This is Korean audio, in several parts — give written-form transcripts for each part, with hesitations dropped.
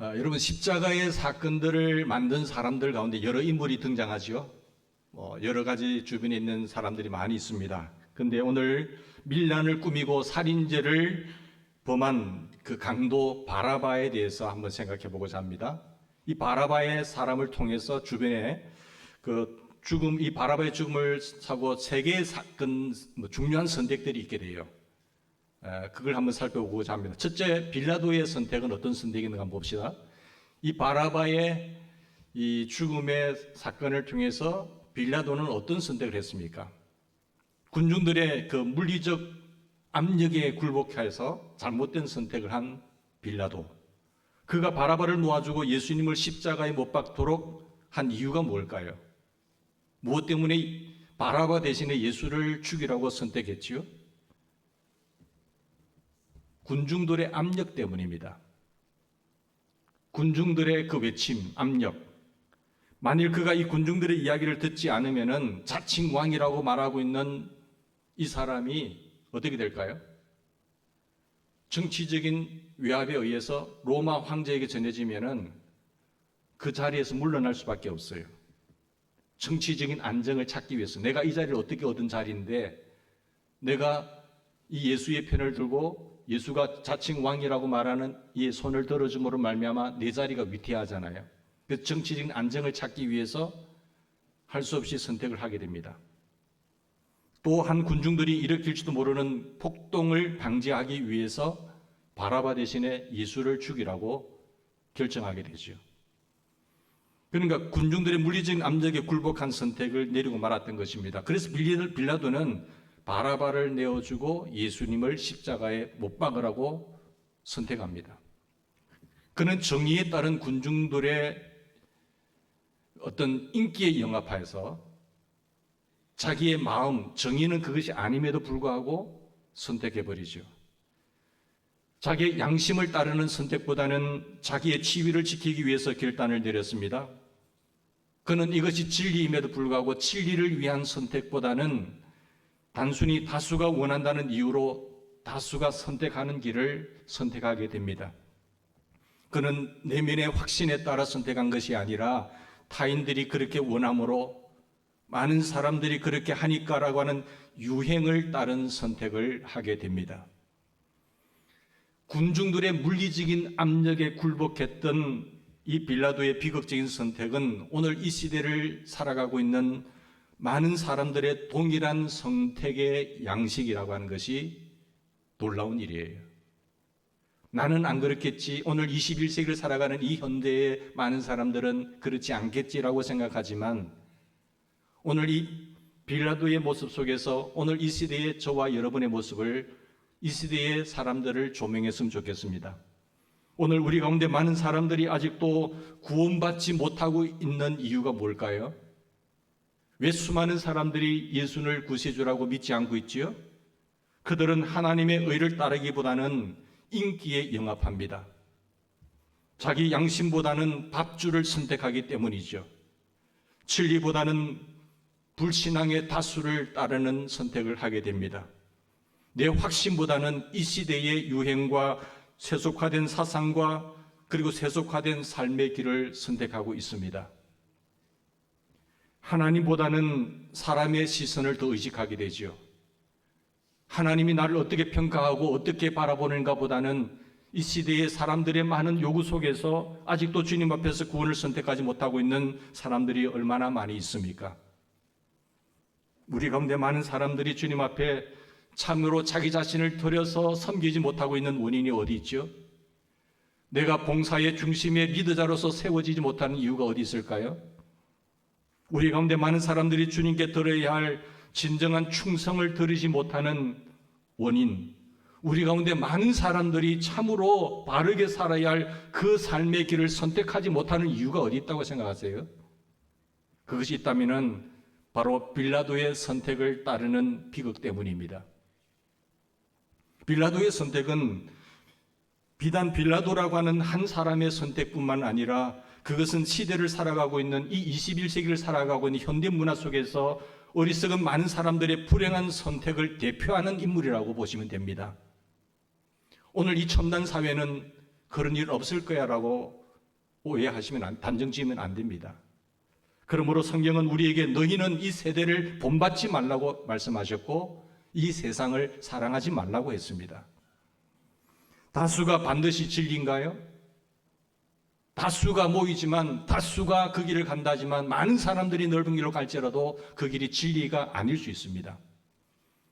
여러분 십자가의 사건들을 만든 사람들 가운데 여러 인물이 등장하지요. 여러 가지 주변에 있는 사람들이 많이 있습니다. 근데 오늘 밀란을 꾸미고 살인죄를 범한 그 강도 바라바에 대해서 한번 생각해 보고자 합니다. 이 바라바의 사람을 통해서 주변에 이 바라바의 죽음을 사고 세 개의 사건, 중요한 선택들이 있게 돼요. 그걸 한번 살펴보고자 합니다. 첫째, 빌라도의 선택은 어떤 선택인가 한번 봅시다. 이 바라바의 이 죽음의 사건을 통해서 빌라도는 어떤 선택을 했습니까? 군중들의 그 물리적 압력에 굴복해서 잘못된 선택을 한 빌라도. 그가 바라바를 놓아주고 예수님을 십자가에 못 박도록 한 이유가 뭘까요? 무엇 때문에 바라바 대신에 예수를 죽이라고 선택했지요? 군중들의 압력 때문입니다. 군중들의 그 외침, 압력. 만일 그가 이 군중들의 이야기를 듣지 않으면은 자칭 왕이라고 말하고 있는 이 사람이 어떻게 될까요? 정치적인 외압에 의해서 로마 황제에게 전해지면은 그 자리에서 물러날 수밖에 없어요. 정치적인 안정을 찾기 위해서 내가 이 자리를 어떻게 얻은 자리인데 내가 이 예수의 편을 들고 예수가 자칭 왕이라고 말하는 이 손을 들어줌으로 말미암아 내 자리가 위태하잖아요. 그 정치적인 안정을 찾기 위해서 할 수 없이 선택을 하게 됩니다. 또 한 군중들이 일으킬지도 모르는 폭동을 방지하기 위해서 바라바 대신에 예수를 죽이라고 결정하게 되죠. 그러니까 군중들의 물리적인 압력에 굴복한 선택을 내리고 말았던 것입니다. 그래서 빌라도는 바라바를 내어주고 예수님을 십자가에 못 박으라고 선택합니다. 그는 정의에 따른 군중들의 어떤 인기에 영합하여서 자기의 마음, 정의는 그것이 아님에도 불구하고 선택해버리죠. 자기의 양심을 따르는 선택보다는 자기의 치위를 지키기 위해서 결단을 내렸습니다. 그는 이것이 진리임에도 불구하고 진리를 위한 선택보다는 단순히 다수가 원한다는 이유로 다수가 선택하는 길을 선택하게 됩니다. 그는 내면의 확신에 따라 선택한 것이 아니라 타인들이 그렇게 원함으로 많은 사람들이 그렇게 하니까라고 하는 유행을 따른 선택을 하게 됩니다. 군중들의 물리적인 압력에 굴복했던 이 빌라도의 비극적인 선택은 오늘 이 시대를 살아가고 있는 많은 사람들의 동일한 선택의 양식이라고 하는 것이 놀라운 일이에요. 나는 안 그렇겠지. 오늘 21세기를 살아가는 이 현대의 많은 사람들은 그렇지 않겠지라고 생각하지만 오늘 이 빌라도의 모습 속에서 오늘 이 시대의 저와 여러분의 모습을 이 시대의 사람들을 조명했으면 좋겠습니다. 오늘 우리 가운데 많은 사람들이 아직도 구원받지 못하고 있는 이유가 뭘까요? 왜 수많은 사람들이 예수를 구세주라고 믿지 않고 있지요? 그들은 하나님의 의를 따르기보다는 인기에 영합합니다. 자기 양심보다는 밥줄을 선택하기 때문이죠. 진리보다는 불신앙의 다수를 따르는 선택을 하게 됩니다. 내 확신보다는 이 시대의 유행과 세속화된 사상과 그리고 세속화된 삶의 길을 선택하고 있습니다. 하나님보다는 사람의 시선을 더 의식하게 되지요. 하나님이 나를 어떻게 평가하고 어떻게 바라보는가 보다는 이 시대의 사람들의 많은 요구 속에서 아직도 주님 앞에서 구원을 선택하지 못하고 있는 사람들이 얼마나 많이 있습니까? 우리 가운데 많은 사람들이 주님 앞에 참으로 자기 자신을 드려서 섬기지 못하고 있는 원인이 어디 있죠? 내가 봉사의 중심의 리더자로서 세워지지 못하는 이유가 어디 있을까요? 우리 가운데 많은 사람들이 주님께 들어야 할 진정한 충성을 들이지 못하는 원인, 우리 가운데 많은 사람들이 참으로 바르게 살아야 할 그 삶의 길을 선택하지 못하는 이유가 어디 있다고 생각하세요? 그것이 있다면 바로 빌라도의 선택을 따르는 비극 때문입니다. 빌라도의 선택은 비단 빌라도라고 하는 한 사람의 선택뿐만 아니라 그것은 시대를 살아가고 있는 이 21세기를 살아가고 있는 현대 문화 속에서 어리석은 많은 사람들의 불행한 선택을 대표하는 인물이라고 보시면 됩니다. 오늘 이 첨단 사회는 그런 일 없을 거야 라고 오해하시면 단정 지으면 안 됩니다. 그러므로 성경은 우리에게 너희는 이 세대를 본받지 말라고 말씀하셨고 이 세상을 사랑하지 말라고 했습니다. 다수가 반드시 진리인가요? 다수가 모이지만 다수가 그 길을 간다지만 많은 사람들이 넓은 길로 갈지라도 그 길이 진리가 아닐 수 있습니다.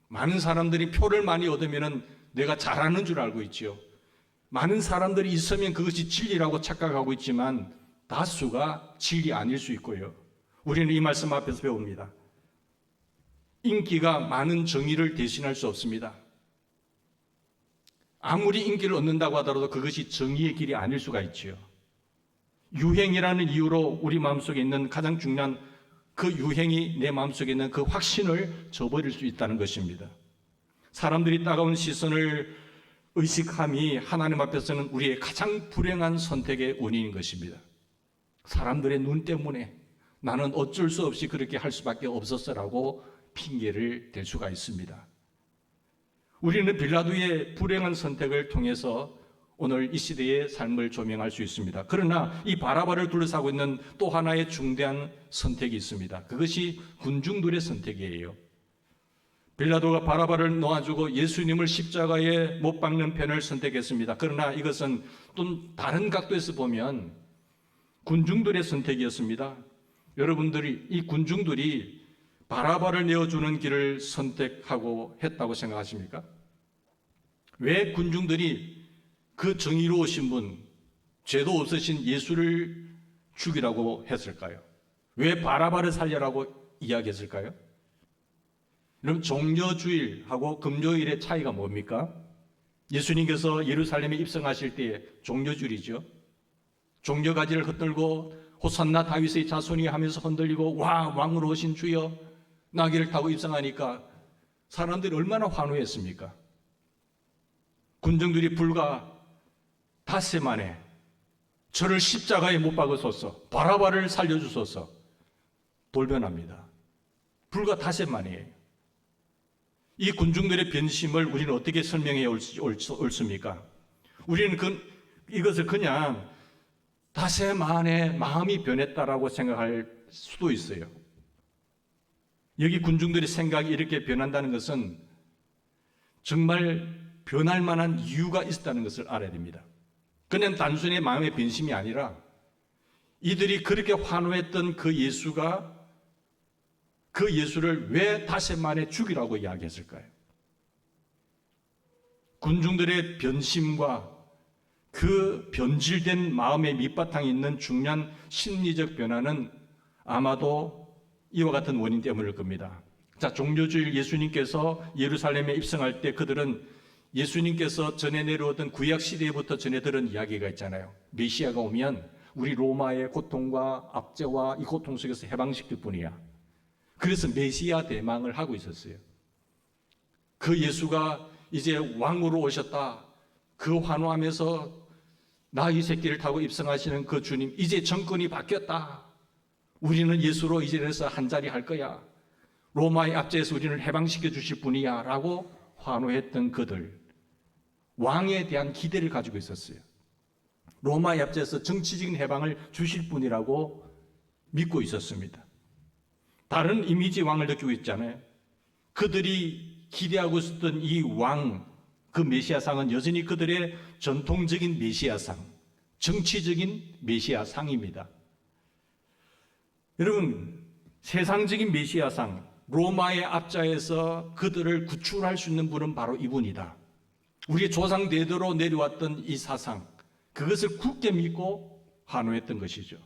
많은 사람들이 표를 많이 얻으면 내가 잘하는 줄 알고 있지요. 많은 사람들이 있으면 그것이 진리라고 착각하고 있지만 다수가 진리 아닐 수 있고요. 우리는 이 말씀 앞에서 배웁니다. 인기가 많은 정의를 대신할 수 없습니다. 아무리 인기를 얻는다고 하더라도 그것이 정의의 길이 아닐 수가 있지요. 유행이라는 이유로 우리 마음속에 있는 가장 중요한 그 유행이 내 마음속에 있는 그 확신을 저버릴 수 있다는 것입니다. 사람들이 따가운 시선을 의식함이 하나님 앞에서는 우리의 가장 불행한 선택의 원인인 것입니다. 사람들의 눈 때문에 나는 어쩔 수 없이 그렇게 할 수밖에 없었어라고 핑계를 댈 수가 있습니다. 우리는 빌라도의 불행한 선택을 통해서 오늘 이 시대의 삶을 조명할 수 있습니다. 그러나 이 바라바를 둘러싸고 있는 또 하나의 중대한 선택이 있습니다. 그것이 군중들의 선택이에요. 빌라도가 바라바를 놓아주고 예수님을 십자가에 못 박는 편을 선택했습니다. 그러나 이것은 또 다른 각도에서 보면 군중들의 선택이었습니다. 여러분들이 이 군중들이 바라바를 내어주는 길을 선택하고 했다고 생각하십니까? 왜 군중들이 그 정의로우신 분, 죄도 없으신 예수를 죽이라고 했을까요? 왜 바라바를 살려라고 이야기했을까요? 여러분, 종려주일하고 금요일의 차이가 뭡니까? 예수님께서 예루살렘에 입성하실 때에 종려주일이죠. 종려가지를 흩들고 호산나 다윗의 자손이 하면서 흔들리고 와 왕으로 오신 주여 나귀를 타고 입성하니까 사람들이 얼마나 환호했습니까? 군중들이 불과 닷새 만에 저를 십자가에 못 박으소서, 바라바를 살려주소서 돌변합니다. 불과 닷새 만이에요. 이 군중들의 변심을 우리는 어떻게 설명해 옳습니까? 우리는 이것을 그냥 닷새 만에 마음이 변했다라고 생각할 수도 있어요. 여기 군중들의 생각이 이렇게 변한다는 것은 정말 변할 만한 이유가 있었다는 것을 알아야 됩니다. 그냥 단순히 마음의 변심이 아니라 이들이 그렇게 환호했던 그 예수가 그 예수를 왜 닷새 만에 죽이라고 이야기했을까요? 군중들의 변심과 그 변질된 마음의 밑바탕에 있는 중요한 심리적 변화는 아마도 이와 같은 원인 때문일 겁니다. 자, 종려주일 예수님께서 예루살렘에 입성할 때 그들은 예수님께서 전에 내려오던 구약 시대부터 전해 들은 이야기가 있잖아요. 메시아가 오면 우리 로마의 고통과 압제와 이 고통 속에서 해방시킬 뿐이야. 그래서 메시아 대망을 하고 있었어요. 그 예수가 이제 왕으로 오셨다. 그 환호하면서 나귀 새끼를 타고 입성하시는 그 주님, 이제 정권이 바뀌었다. 우리는 예수로 이제서 한자리 할 거야. 로마의 압제에서 우리를 해방시켜 주실 분이야 라고 환호했던 그들, 왕에 대한 기대를 가지고 있었어요. 로마의 압제에서 정치적인 해방을 주실 분이라고 믿고 있었습니다. 다른 이미지 왕을 느끼고 있잖아요. 그들이 기대하고 있었던 이 왕, 그 메시아상은 여전히 그들의 전통적인 메시아상, 정치적인 메시아상입니다. 여러분, 세상적인 메시아상, 로마의 압자에서 그들을 구출할 수 있는 분은 바로 이분이다. 우리 조상 대대로 내려왔던 이 사상, 그것을 굳게 믿고 환호했던 것이죠.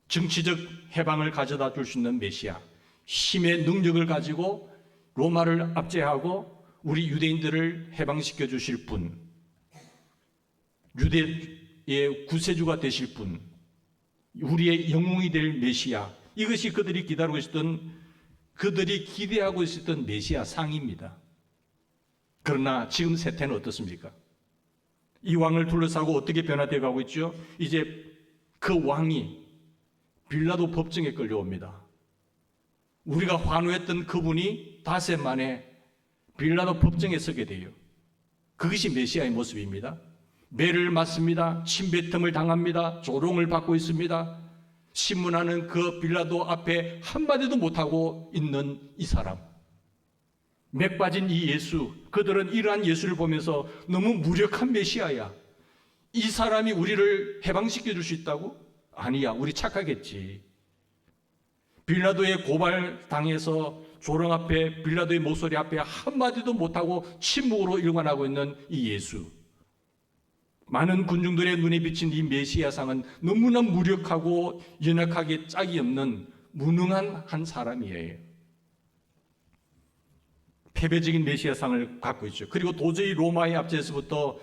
정치적 해방을 가져다 줄 수 있는 메시아, 힘의 능력을 가지고 로마를 압제하고 우리 유대인들을 해방시켜 주실 분, 유대의 구세주가 되실 분, 우리의 영웅이 될 메시아, 이것이 그들이 기다리고 있었던, 그들이 기대하고 있었던 메시아 상입니다. 그러나 지금 세태는 어떻습니까? 이 왕을 둘러싸고 어떻게 변화되어 가고 있죠? 이제 그 왕이 빌라도 법정에 끌려옵니다. 우리가 환호했던 그분이 닷새 만에 빌라도 법정에 서게 돼요. 그것이 메시아의 모습입니다. 매를 맞습니다. 침뱉음을 당합니다. 조롱을 받고 있습니다. 신문하는 그 빌라도 앞에 한마디도 못하고 있는 이 사람, 맥 빠진 이 예수, 그들은 이러한 예수를 보면서 너무 무력한 메시아야, 이 사람이 우리를 해방시켜 줄 수 있다고? 아니야, 우리 착하겠지. 빌라도의 고발당해서 조롱 앞에, 빌라도의 목소리 앞에 한마디도 못하고 침묵으로 일관하고 있는 이 예수, 많은 군중들의 눈에 비친 이 메시아상은 너무나 무력하고 연약하게 짝이 없는 무능한 한 사람이에요. 패배적인 메시아상을 갖고 있죠. 그리고 도저히 로마의 압제에서부터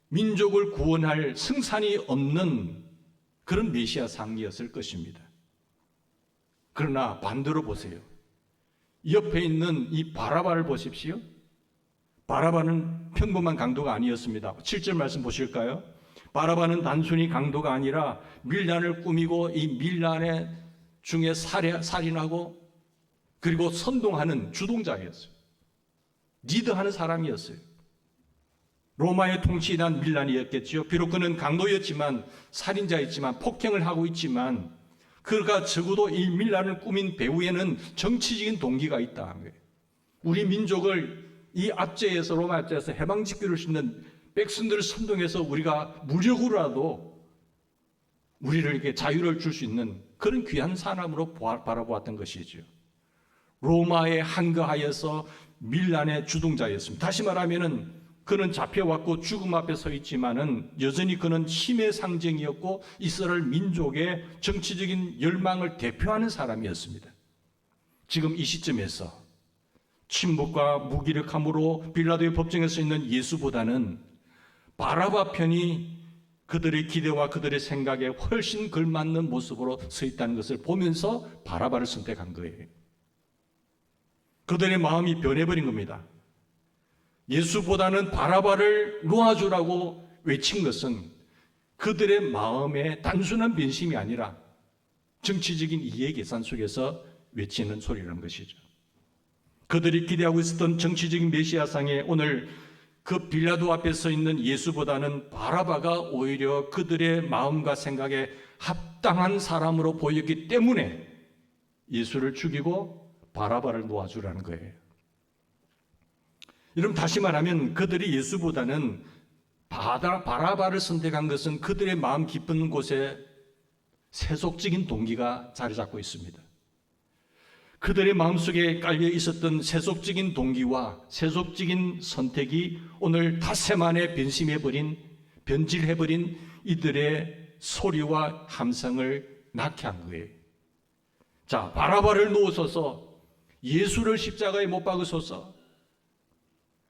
민족을 구원할 승산이 없는 그런 메시아상이었을 것입니다. 그러나 반대로 보세요. 옆에 있는 이 바라바를 보십시오. 바라바는 평범한 강도가 아니었습니다. 7절 말씀 보실까요? 바라바는 단순히 강도가 아니라 밀란을 꾸미고 이 밀란의 중에 살인하고 그리고 선동하는 주동자였어요. 리드하는 사람이었어요. 로마의 통치에 대한 밀란이었겠지요. 비록 그는 강도였지만, 살인자였지만, 폭행을 하고 있지만, 그가 적어도 이 밀란을 꾸민 배후에는 정치적인 동기가 있다. 우리 민족을 이 압제에서, 로마 압제에서 해방시킬 수 있는 백성들을 선동해서 우리가 무력으로라도 우리를 이렇게 자유를 줄 수 있는 그런 귀한 사람으로 바라보았던 것이죠. 로마에 항거하여서 밀란의 주동자였습니다. 다시 말하면은 그는 잡혀왔고 죽음 앞에 서 있지만은 여전히 그는 힘의 상징이었고 이스라엘 민족의 정치적인 열망을 대표하는 사람이었습니다. 지금 이 시점에서 침묵과 무기력함으로 빌라도의 법정에 서 있는 예수보다는 바라바 편이 그들의 기대와 그들의 생각에 훨씬 걸맞는 모습으로 서 있다는 것을 보면서 바라바를 선택한 거예요. 그들의 마음이 변해버린 겁니다. 예수보다는 바라바를 놓아주라고 외친 것은 그들의 마음의 단순한 변심이 아니라 정치적인 이해 계산 속에서 외치는 소리라는 것이죠. 그들이 기대하고 있었던 정치적인 메시아상에 오늘 그 빌라도 앞에 서 있는 예수보다는 바라바가 오히려 그들의 마음과 생각에 합당한 사람으로 보였기 때문에 예수를 죽이고 바라바를 놓아주라는 거예요. 여러분, 다시 말하면 그들이 예수보다는 바라바를 선택한 것은 그들의 마음 깊은 곳에 세속적인 동기가 자리 잡고 있습니다. 그들의 마음속에 깔려 있었던 세속적인 동기와 세속적인 선택이 오늘 닷새 만에 변질해버린 이들의 소리와 함성을 낳게 한 거예요. 자, 바라바를 놓으소서, 예수를 십자가에 못 박으소서.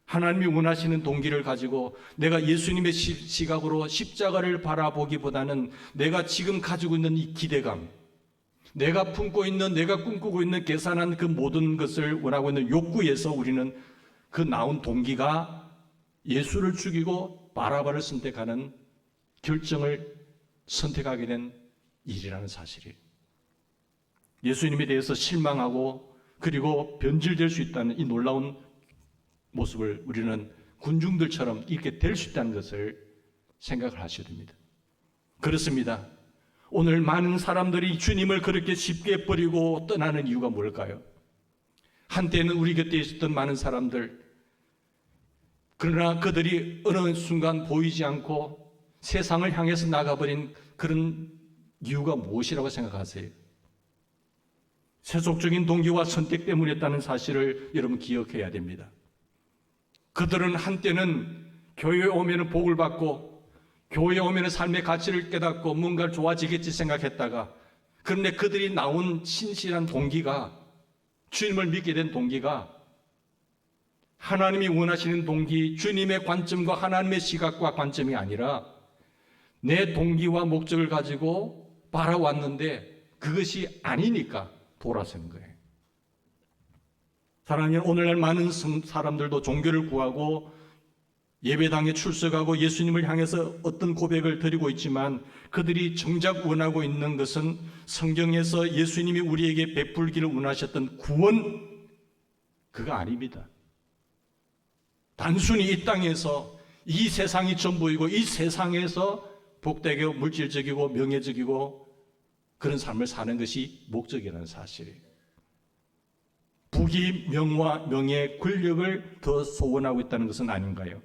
하나님이 원하시는 동기를 가지고 내가 예수님의 시각으로 십자가를 바라보기보다는 내가 지금 가지고 있는 이 기대감, 내가 품고 있는, 내가 꿈꾸고 있는 계산한 그 모든 것을 원하고 있는 욕구에서 우리는 그 나온 동기가 예수를 죽이고 바라바를 선택하는 결정을 선택하게 된 일이라는 사실이에요. 예수님에 대해서 실망하고 그리고 변질될 수 있다는 이 놀라운 모습을 우리는 군중들처럼 이렇게 될 수 있다는 것을 생각을 하셔야 됩니다. 그렇습니다. 오늘 많은 사람들이 주님을 그렇게 쉽게 버리고 떠나는 이유가 뭘까요? 한때는 우리 곁에 있었던 많은 사람들, 그러나 그들이 어느 순간 보이지 않고 세상을 향해서 나가버린 그런 이유가 무엇이라고 생각하세요? 세속적인 동기와 선택 때문이었다는 사실을 여러분 기억해야 됩니다. 그들은 한때는 교회에 오면 복을 받고 교회에 오면 삶의 가치를 깨닫고 뭔가 좋아지겠지 생각했다가, 그런데 그들이 나온 신실한 동기가, 주님을 믿게 된 동기가 하나님이 원하시는 동기, 주님의 관점과 하나님의 시각과 관점이 아니라 내 동기와 목적을 가지고 바라왔는데 그것이 아니니까 돌아서는 거예요. 사랑하는 오늘날 많은 사람들도 종교를 구하고 예배당에 출석하고 예수님을 향해서 어떤 고백을 드리고 있지만 그들이 정작 원하고 있는 것은 성경에서 예수님이 우리에게 베풀기를 원하셨던 구원, 그거 아닙니다. 단순히 이 땅에서 이 세상이 전부이고 이 세상에서 복되고 물질적이고 명예적이고 그런 삶을 사는 것이 목적이라는 사실이에요. 부귀, 명화, 명예, 권력을 더 소원하고 있다는 것은 아닌가요?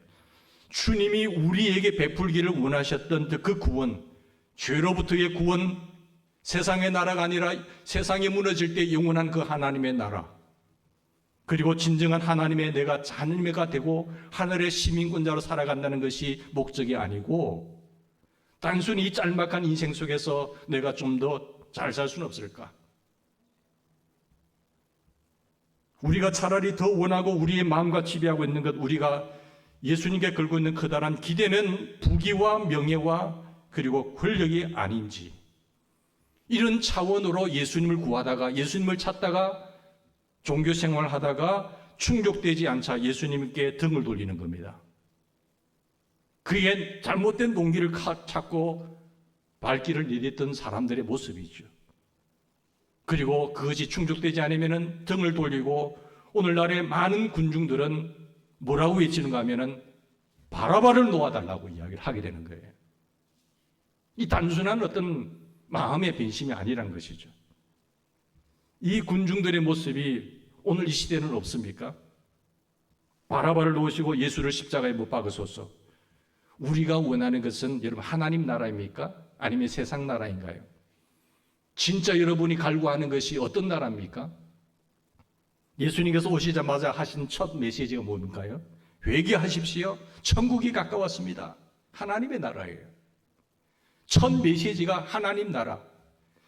주님이 우리에게 베풀기를 원하셨던 그 구원, 죄로부터의 구원, 세상의 나라가 아니라 세상이 무너질 때 영원한 그 하나님의 나라, 그리고 진정한 하나님의 내가 자녀가 되고 하늘의 시민권자로 살아간다는 것이 목적이 아니고 단순히 이 짤막한 인생 속에서 내가 좀 더 잘 살 수는 없을까? 우리가 차라리 더 원하고 우리의 마음과 지배하고 있는 것, 우리가 예수님께 걸고 있는 커다란 기대는 부귀와 명예와 그리고 권력이 아닌지, 이런 차원으로 예수님을 구하다가 예수님을 찾다가 종교 생활을 하다가 충족되지 않자 예수님께 등을 돌리는 겁니다. 그게 잘못된 동기를 찾고 발길을 내딛던 사람들의 모습이죠. 그리고 그것이 충족되지 않으면 등을 돌리고 오늘날의 많은 군중들은 뭐라고 외치는가 하면은 바라바를 놓아달라고 이야기를 하게 되는 거예요. 이 단순한 어떤 마음의 변심이 아니란 것이죠. 이 군중들의 모습이 오늘 이 시대는 없습니까? 바라바를 놓으시고 예수를 십자가에 못 박으소서. 우리가 원하는 것은 여러분 하나님 나라입니까? 아니면 세상 나라인가요? 진짜 여러분이 갈구하는 것이 어떤 나라입니까? 예수님께서 오시자마자 하신 첫 메시지가 뭡니까요? 회개하십시오. 천국이 가까웠습니다. 하나님의 나라예요. 첫 메시지가 하나님 나라.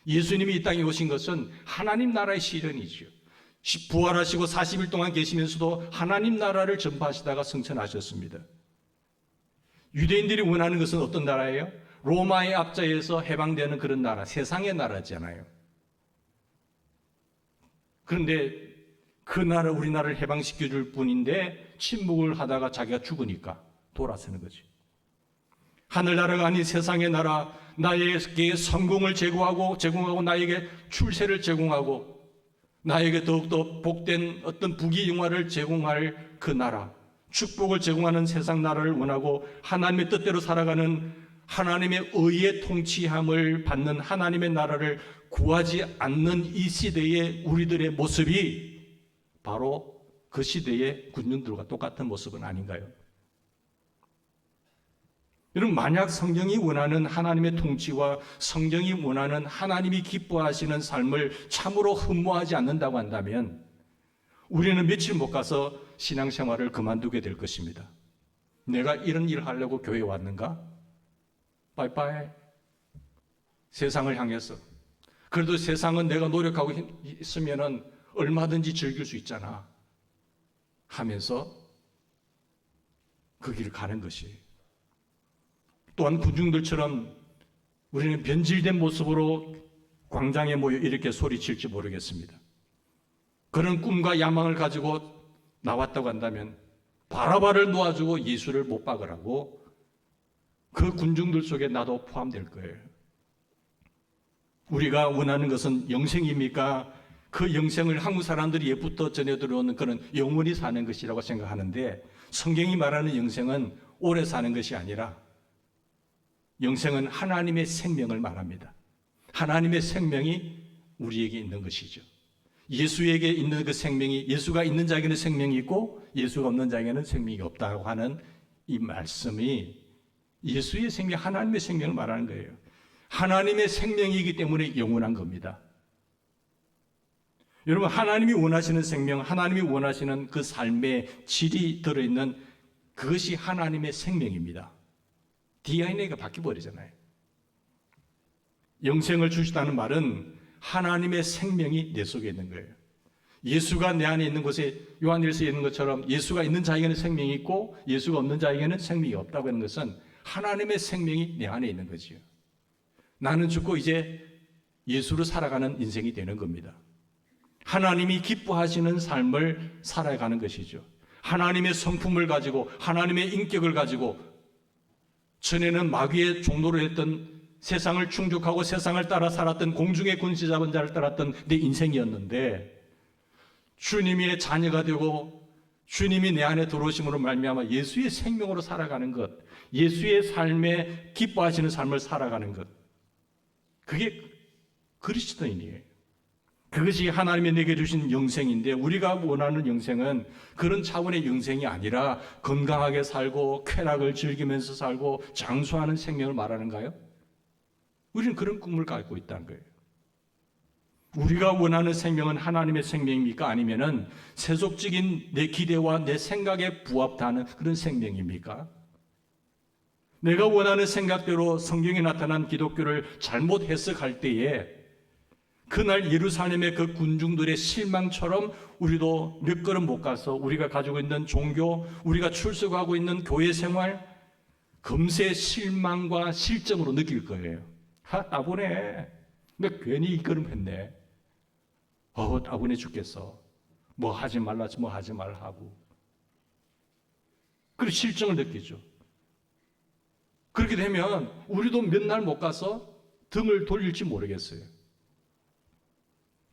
예수님이 이 땅에 오신 것은 하나님 나라의 실현이죠. 부활하시고 40일 동안 계시면서도 하나님 나라를 전파하시다가 승천하셨습니다. 유대인들이 원하는 것은 어떤 나라예요? 로마의 압제에서 해방되는 그런 나라, 세상의 나라잖아요. 그런데 그 나라, 우리나라를 해방시켜 줄 뿐인데 침묵을 하다가 자기가 죽으니까 돌아서는 거지. 하늘나라가 아닌 세상의 나라, 나에게 성공을 제공하고 나에게 출세를 제공하고 나에게 더욱더 복된 어떤 부귀영화를 제공할 그 나라, 축복을 제공하는 세상 나라를 원하고 하나님의 뜻대로 살아가는 하나님의 의의 통치함을 받는 하나님의 나라를 구하지 않는 이 시대의 우리들의 모습이 바로 그 시대의 군중들과 똑같은 모습은 아닌가요? 여러분, 만약 성경이 원하는 하나님의 통치와 성경이 원하는 하나님이 기뻐하시는 삶을 참으로 흠모하지 않는다고 한다면 우리는 며칠 못 가서 신앙생활을 그만두게 될 것입니다. 내가 이런 일을 하려고 교회에 왔는가? 빠이빠이. 세상을 향해서. 그래도 세상은 내가 노력하고 있으면 얼마든지 즐길 수 있잖아 하면서 그 길을 가는 것이. 또한 군중들처럼 우리는 변질된 모습으로 광장에 모여 이렇게 소리칠지 모르겠습니다. 그런 꿈과 야망을 가지고 나왔다고 한다면 바라바를 놓아주고 예수를 못 박으라고 그 군중들 속에 나도 포함될 거예요. 우리가 원하는 것은 영생입니까? 그 영생을 한국 사람들이 예부터 전해 들어오는 그런 영원히 사는 것이라고 생각하는데 성경이 말하는 영생은 오래 사는 것이 아니라 영생은 하나님의 생명을 말합니다. 하나님의 생명이 우리에게 있는 것이죠. 예수에게 있는 그 생명이, 예수가 있는 자에게는 생명이 있고 예수가 없는 자에게는 생명이 없다고 하는 이 말씀이 예수의 생명, 하나님의 생명을 말하는 거예요. 하나님의 생명이기 때문에 영원한 겁니다. 여러분, 하나님이 원하시는 생명, 하나님이 원하시는 그 삶의 질이 들어있는 그것이 하나님의 생명입니다. DNA가 바뀌어버리잖아요. 영생을 주시다는 말은 하나님의 생명이 내 속에 있는 거예요. 예수가 내 안에 있는 곳에 요한일서에 있는 것처럼 예수가 있는 자에게는 생명이 있고 예수가 없는 자에게는 생명이 없다고 하는 것은 하나님의 생명이 내 안에 있는 거지요. 나는 죽고 이제 예수로 살아가는 인생이 되는 겁니다. 하나님이 기뻐하시는 삶을 살아가는 것이죠. 하나님의 성품을 가지고 하나님의 인격을 가지고 전에는 마귀의 종노를 했던 세상을 충족하고 세상을 따라 살았던 공중의 권세 잡은 자를 따랐던 내 인생이었는데 주님의 자녀가 되고 주님이 내 안에 들어오심으로 말미암아 예수의 생명으로 살아가는 것, 예수의 삶에 기뻐하시는 삶을 살아가는 것, 그게 그리스도인이에요. 그것이 하나님이 내게 주신 영생인데, 우리가 원하는 영생은 그런 차원의 영생이 아니라 건강하게 살고 쾌락을 즐기면서 살고 장수하는 생명을 말하는가요? 우리는 그런 꿈을 갖고 있다는 거예요. 우리가 원하는 생명은 하나님의 생명입니까? 아니면은 세속적인 내 기대와 내 생각에 부합하는 그런 생명입니까? 내가 원하는 생각대로 성경에 나타난 기독교를 잘못 해석할 때에 그날 예루살렘의 그 군중들의 실망처럼 우리도 몇 걸음 못 가서 우리가 가지고 있는 종교, 우리가 출석하고 있는 교회 생활, 금세 실망과 실정으로 느낄 거예요. 따분해. 내가 괜히 이 걸음 했네. 따분해 죽겠어. 뭐 하지 말라지 뭐 하지 말라 하고. 그리고 실정을 느끼죠. 그렇게 되면 우리도 몇 날 못 가서 등을 돌릴지 모르겠어요.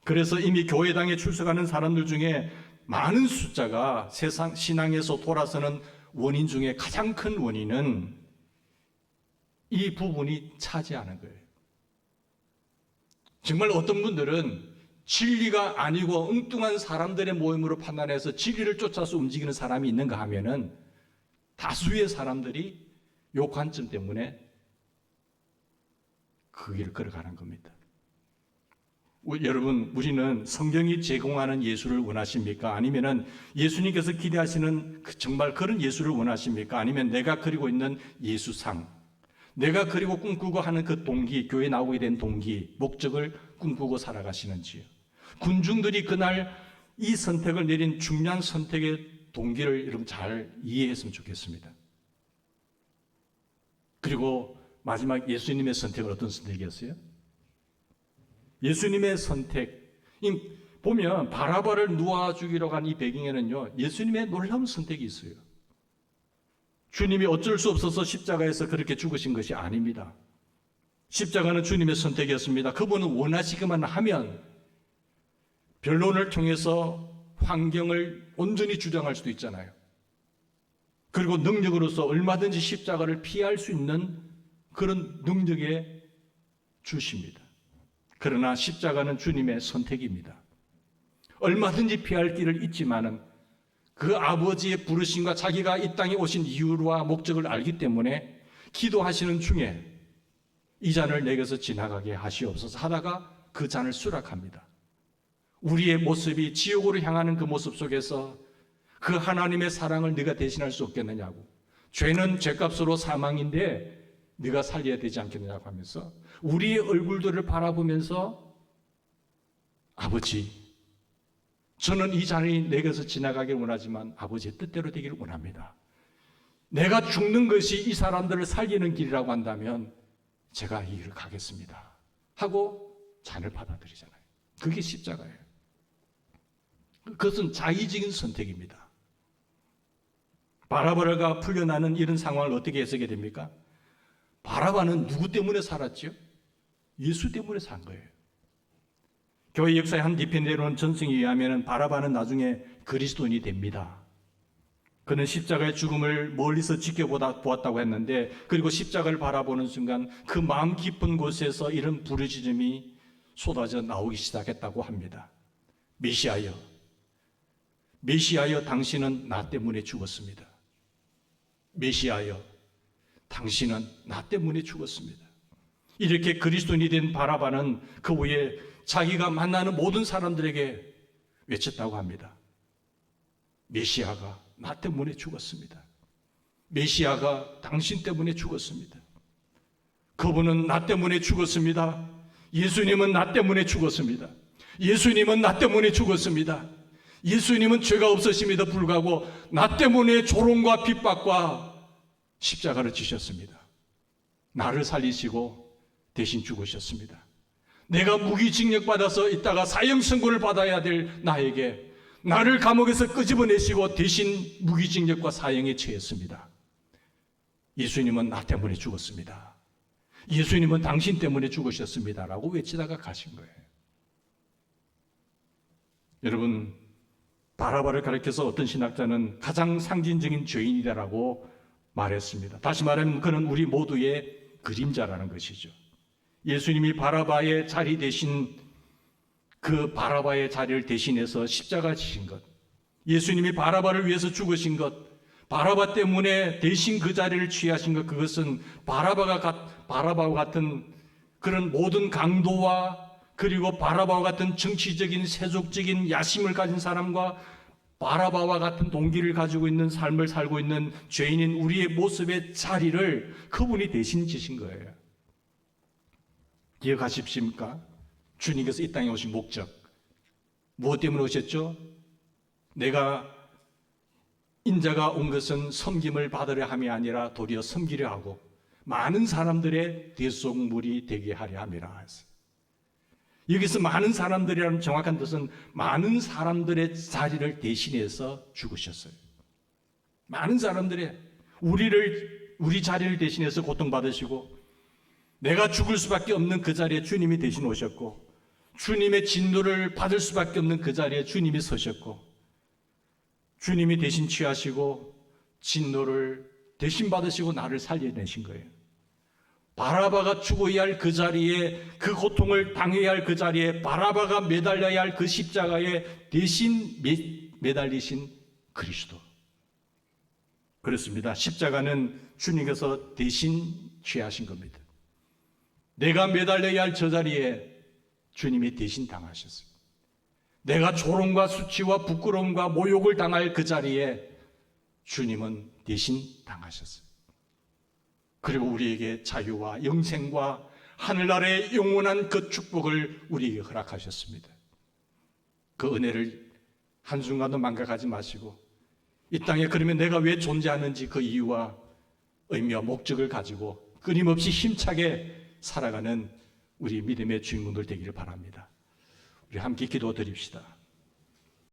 그래서 이미 교회당에 출석하는 사람들 중에 많은 숫자가 세상 신앙에서 돌아서는 원인 중에 가장 큰 원인은 이 부분이 차지하는 거예요. 정말 어떤 분들은 진리가 아니고 엉뚱한 사람들의 모임으로 판단해서 진리를 쫓아서 움직이는 사람이 있는가 하면은 다수의 사람들이 요 관점 때문에 그 길을 걸어가는 겁니다. 여러분, 우리는 성경이 제공하는 예수를 원하십니까? 아니면은 예수님께서 기대하시는 정말 그런 예수를 원하십니까? 아니면 내가 그리고 있는 예수상, 내가 그리고 꿈꾸고 하는 그 동기, 교회 나오게 된 동기, 목적을 꿈꾸고 살아가시는지요? 군중들이 그날 이 선택을 내린 중요한 선택의 동기를 여러분 잘 이해했으면 좋겠습니다. 그리고 마지막 예수님의 선택은 어떤 선택이었어요? 예수님의 선택, 보면 바라바를 놓아 죽이려고 한 이 배경에는요, 예수님의 놀라운 선택이 있어요. 주님이 어쩔 수 없어서 십자가에서 그렇게 죽으신 것이 아닙니다. 십자가는 주님의 선택이었습니다. 그분은 원하시기만 하면 변론을 통해서 환경을 온전히 주장할 수도 있잖아요. 그리고 능력으로서 얼마든지 십자가를 피할 수 있는 그런 능력에 주십니다. 그러나 십자가는 주님의 선택입니다. 얼마든지 피할 길을 있지만은 그 아버지의 부르심과 자기가 이 땅에 오신 이유와 목적을 알기 때문에 기도하시는 중에 이 잔을 내게서 지나가게 하시옵소서 하다가 그 잔을 수락합니다. 우리의 모습이 지옥으로 향하는 그 모습 속에서 그 하나님의 사랑을 네가 대신할 수 없겠느냐고, 죄는 죄값으로 사망인데 네가 살려야 되지 않겠느냐고 하면서 우리의 얼굴들을 바라보면서 아버지, 저는 이 잔이 내게서 지나가길 원하지만 아버지의 뜻대로 되기를 원합니다. 내가 죽는 것이 이 사람들을 살리는 길이라고 한다면 제가 이 길을 가겠습니다 하고 잔을 받아들이잖아요. 그게 십자가예요. 그것은 자의적인 선택입니다. 바라바가 풀려나는 이런 상황을 어떻게 해석이 됩니까? 바라바는 누구 때문에 살았죠? 예수 때문에 산 거예요. 교회 역사의 한 뒤편에 내려온 전승에 의하면 바라바는 나중에 그리스도인이 됩니다. 그는 십자가의 죽음을 멀리서 지켜보았다고 했는데, 그리고 십자가를 바라보는 순간 그 마음 깊은 곳에서 이런 부르짖음이 쏟아져 나오기 시작했다고 합니다. 메시아여, 메시아여, 당신은 나 때문에 죽었습니다. 메시아여, 당신은 나 때문에 죽었습니다. 이렇게 그리스도인이 된 바라바는 그 후에 자기가 만나는 모든 사람들에게 외쳤다고 합니다. 메시아가 나 때문에 죽었습니다. 메시아가 당신 때문에 죽었습니다. 그분은 나 때문에 죽었습니다. 예수님은 나 때문에 죽었습니다. 예수님은 나 때문에 죽었습니다. 예수님은 죄가 없으심에도 불구하고 나 때문에 조롱과 핍박과 십자가를 지셨습니다. 나를 살리시고 대신 죽으셨습니다. 내가 무기징역 받아서 있다가 사형 선고를 받아야 될 나에게 나를 감옥에서 끄집어내시고 대신 무기징역과 사형에 처했습니다. 예수님은 나 때문에 죽었습니다. 예수님은 당신 때문에 죽으셨습니다 라고 외치다가 가신 거예요. 여러분, 바라바를 가리켜서 어떤 신학자는 가장 상징적인 죄인이다라고 말했습니다. 다시 말하면 그는 우리 모두의 그림자라는 것이죠. 예수님이 바라바의 자리 대신 그 바라바의 자리를 대신해서 십자가 지신 것, 예수님이 바라바를 위해서 죽으신 것, 바라바 때문에 대신 그 자리를 취하신 것, 그것은 바라바와 같은 그런 모든 강도와 그리고 바라바와 같은 정치적인 세속적인 야심을 가진 사람과 바라바와 같은 동기를 가지고 있는 삶을 살고 있는 죄인인 우리의 모습의 자리를 그분이 대신 지신 거예요. 기억하십니까? 주님께서 이 땅에 오신 목적, 무엇 때문에 오셨죠? 내가 인자가 온 것은 섬김을 받으려 함이 아니라 도리어 섬기려 하고 많은 사람들의 대속물이 되게 하려 함이라 했어요. 여기서 많은 사람들이라는 정확한 뜻은 많은 사람들의 자리를 대신해서 죽으셨어요. 많은 사람들의 우리 자리를 대신해서 고통받으시고 내가 죽을 수밖에 없는 그 자리에 주님이 대신 오셨고 주님의 진노를 받을 수밖에 없는 그 자리에 주님이 서셨고 주님이 대신 취하시고 진노를 대신 받으시고 나를 살려내신 거예요. 바라바가 죽어야 할 그 자리에, 그 고통을 당해야 할 그 자리에, 바라바가 매달려야 할 그 십자가에 대신 매달리신 그리스도. 그렇습니다. 십자가는 주님께서 대신 취하신 겁니다. 내가 매달려야 할 저 자리에 주님이 대신 당하셨어요. 내가 조롱과 수치와 부끄러움과 모욕을 당할 그 자리에 주님은 대신 당하셨어요. 그리고 우리에게 자유와 영생과 하늘나라의 영원한 그 축복을 우리에게 허락하셨습니다. 그 은혜를 한순간도 망각하지 마시고 이 땅에 그러면 내가 왜 존재하는지 그 이유와 의미와 목적을 가지고 끊임없이 힘차게 살아가는 우리 믿음의 주인공들 되기를 바랍니다. 우리 함께 기도드립시다.